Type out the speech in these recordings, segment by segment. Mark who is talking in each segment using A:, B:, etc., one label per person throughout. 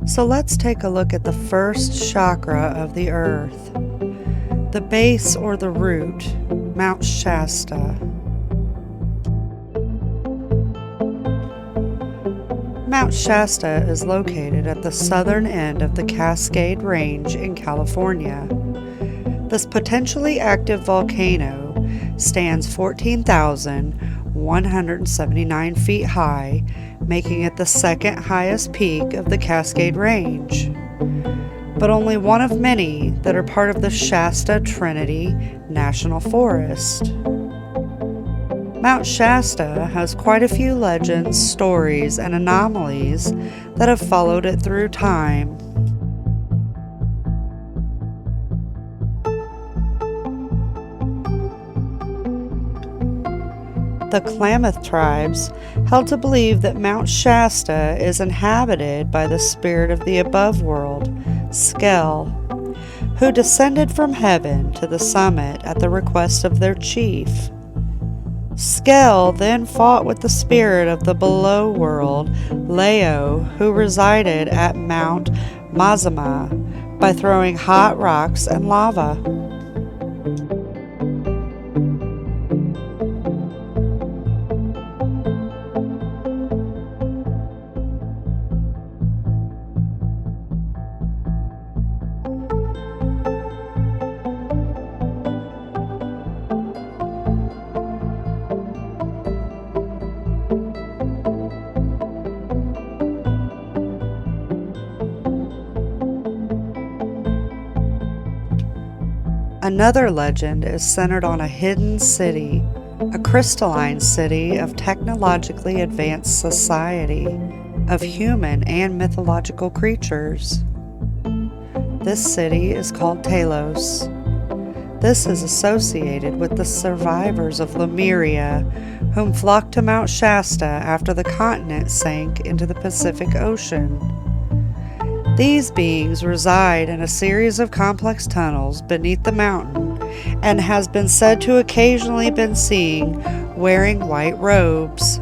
A: So let's take a look at the first chakra of the earth, the base or the root, Mt Shasta. Mt Shasta is located at the southern end of the Cascade Range in California. This potentially active volcano stands 14,179 feet high, making it the second highest peak of the Cascade Range, but only one of many that are part of the Shasta Trinity National Forest. Mt Shasta has quite a few legends, stories, and anomalies that have followed it through time. The Klamath tribes held to believe that Mt Shasta is inhabited by the spirit of the above world, Skell, who descended from heaven to the summit at the request of their chief. Skell then fought with the spirit of the below world, Leo, who resided at Mount Mazama, by throwing hot rocks and lava. Another legend is centered on a hidden city, a crystalline city of technologically advanced society, of human and mythological creatures. This city is called Telos. This is associated with the survivors of Lemuria, whom flocked to Mount Shasta after the continent sank into the Pacific Ocean. These beings reside in a series of complex tunnels beneath the mountain and has been said to occasionally been seen wearing white robes.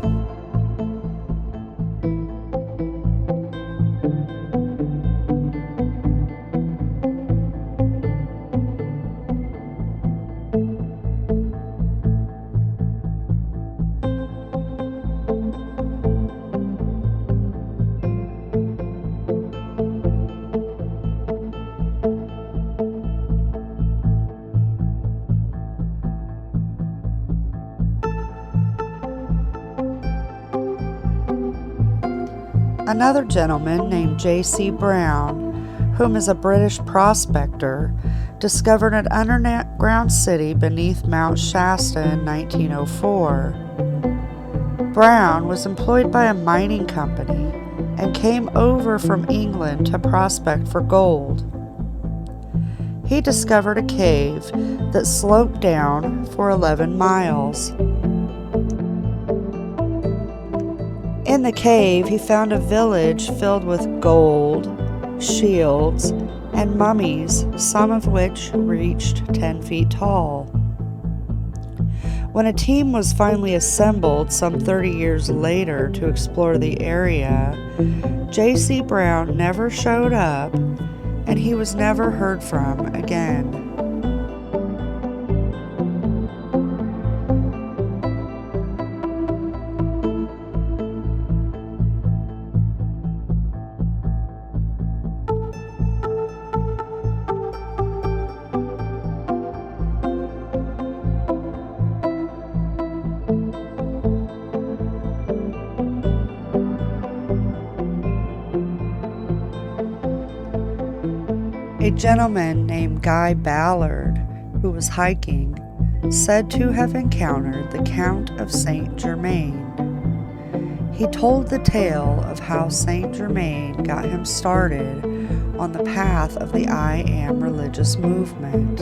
A: Another gentleman named J.C. Brown, whom is a British prospector, discovered an underground city beneath Mount Shasta in 1904. Brown was employed by a mining company and came over from England to prospect for gold. He discovered a cave that sloped down for 11 miles. In the cave, he found a village filled with gold, shields, and mummies, some of which reached 10 feet tall. When a team was finally assembled some 30 years later to explore the area, J.C. Brown never showed up, and he was never heard from again. A gentleman named Guy Ballard, who was hiking, said to have encountered the Count of St. Germain. He told the tale of how St. Germain got him started on the path of the I Am religious movement.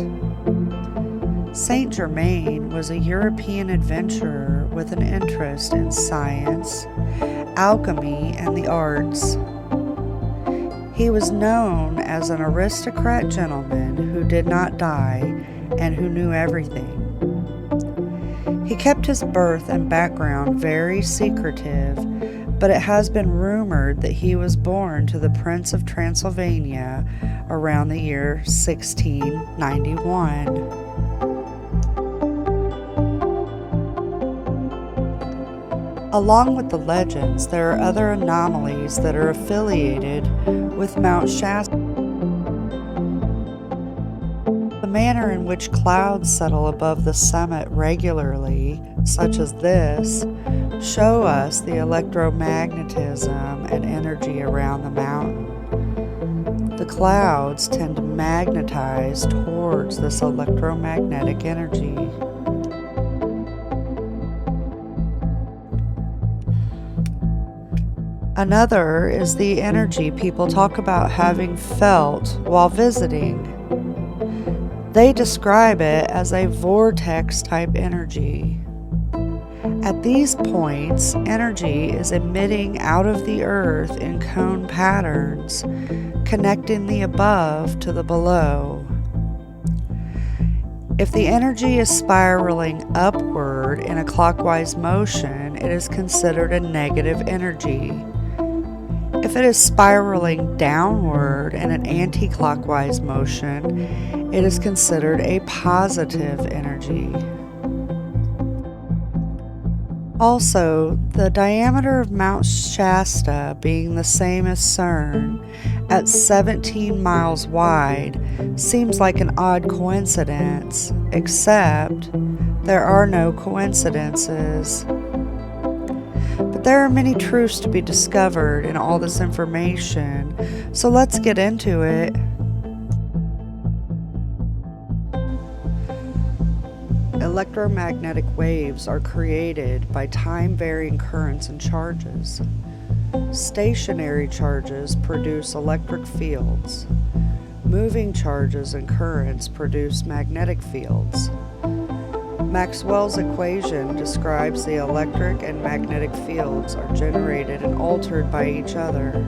A: St. Germain was a European adventurer with an interest in science, alchemy, and the arts. He was known as an aristocrat gentleman who did not die and who knew everything. He kept his birth and background very secretive, but it has been rumored that he was born to the Prince of Transylvania around the year 1691. Along with the legends, there are other anomalies that are affiliated with Mount Shasta. The manner in which clouds settle above the summit regularly, such as this, show us the electromagnetism and energy around the mountain. The clouds tend to magnetize towards this electromagnetic energy. Another is the energy people talk about having felt while visiting. They describe it as a vortex-type energy. At these points, energy is emitting out of the earth in cone patterns, connecting the above to the below. If the energy is spiraling upward in a clockwise motion, it is considered a negative energy. If it is spiraling downward in an anti-clockwise motion, it is considered a positive energy. Also, the diameter of Mount Shasta being the same as CERN at 17 miles wide seems like an odd coincidence, except there are no coincidences. But there are many truths to be discovered in all this information, so let's get into it. Electromagnetic waves are created by time-varying currents and charges. Stationary charges produce electric fields. Moving charges and currents produce magnetic fields. Maxwell's equation describes the electric and magnetic fields are generated and altered by each other.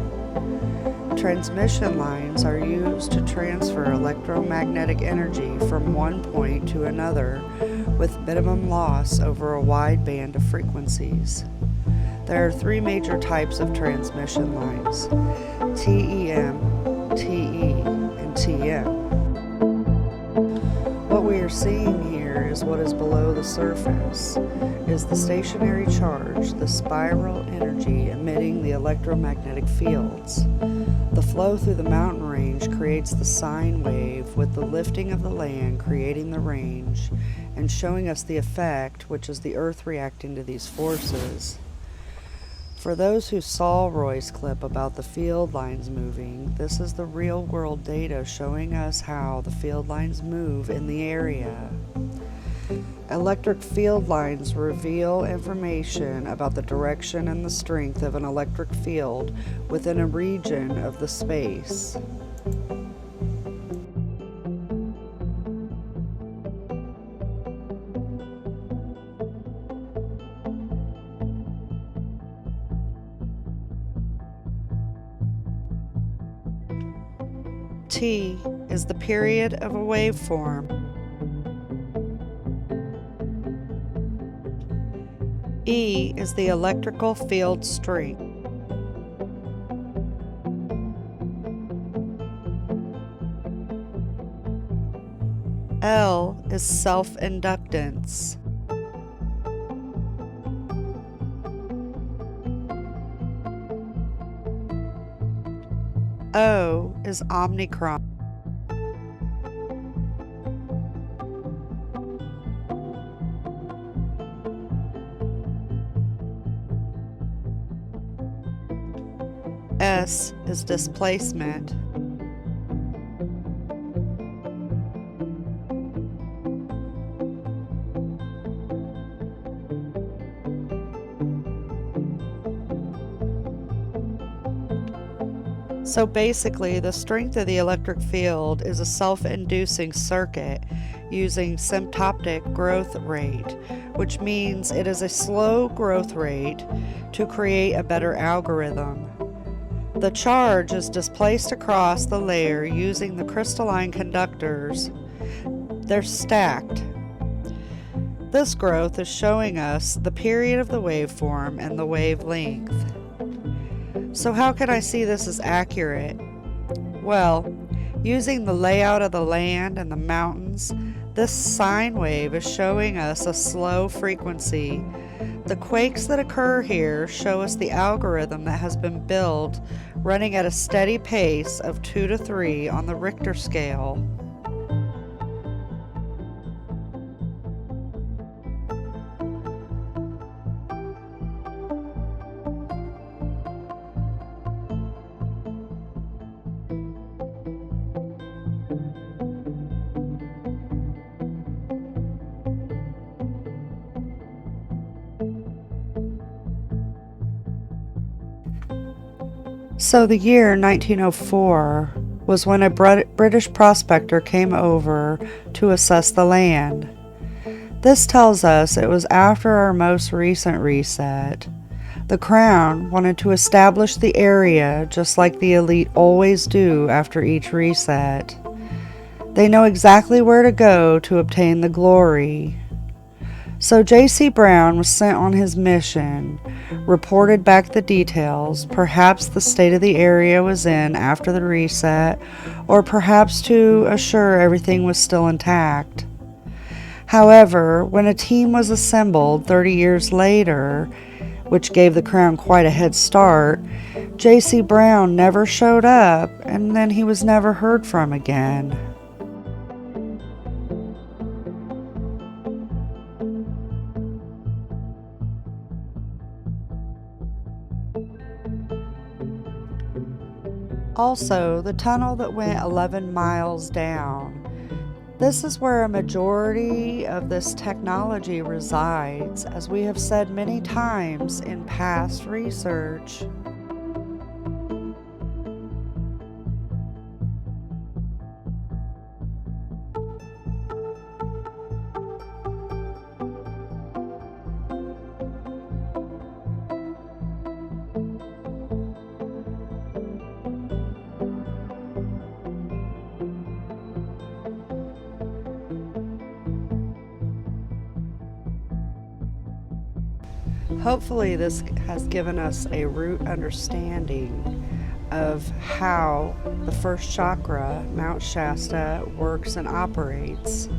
A: Transmission lines are used to transfer electromagnetic energy from one point to another with minimum loss over a wide band of frequencies. There are three major types of transmission lines: TEM, TE, and TM. What we are seeing here is what is below the surface, is the stationary charge, the spiral energy emitting the electromagnetic fields. The flow through the mountain range creates the sine wave, with the lifting of the land creating the range and showing us the effect, which is the earth reacting to these forces. For those who saw Roy's clip about the field lines moving, this is the real world data showing us how the field lines move in the area. Electric field lines reveal information about the direction and the strength of an electric field within a region of the space. T is the period of a waveform. E is the electrical field strength. L is self-inductance. O is omnicron. S is displacement. So basically, the strength of the electric field is a self-inducing circuit using symptotic growth rate, which means it is a slow growth rate to create a better algorithm. The charge is displaced across the layer using the crystalline conductors. They're stacked. This growth is showing us the period of the waveform and the wavelength. So how can I see this as accurate? Well, using the layout of the land and the mountains, this sine wave is showing us a slow frequency. The quakes that occur here show us the algorithm that has been built, running at a steady pace of 2 to 3 on the Richter scale. So the year 1904 was when a British prospector came over to assess the land. This tells us it was after our most recent reset. The Crown wanted to establish the area just like the elite always do after each reset. They know exactly where to go to obtain the glory. So J.C. Brown was sent on his mission, reported back the details, perhaps the state of the area was in after the reset, or perhaps to assure everything was still intact. However, when a team was assembled 30 years later, which gave the Crown quite a head start, J.C. Brown never showed up, and then he was never heard from again. Also, the tunnel that went 11 miles down. This is where a majority of this technology resides, as we have said many times in past research. Hopefully this has given us a root understanding of how the first chakra, Mt Shasta, works and operates.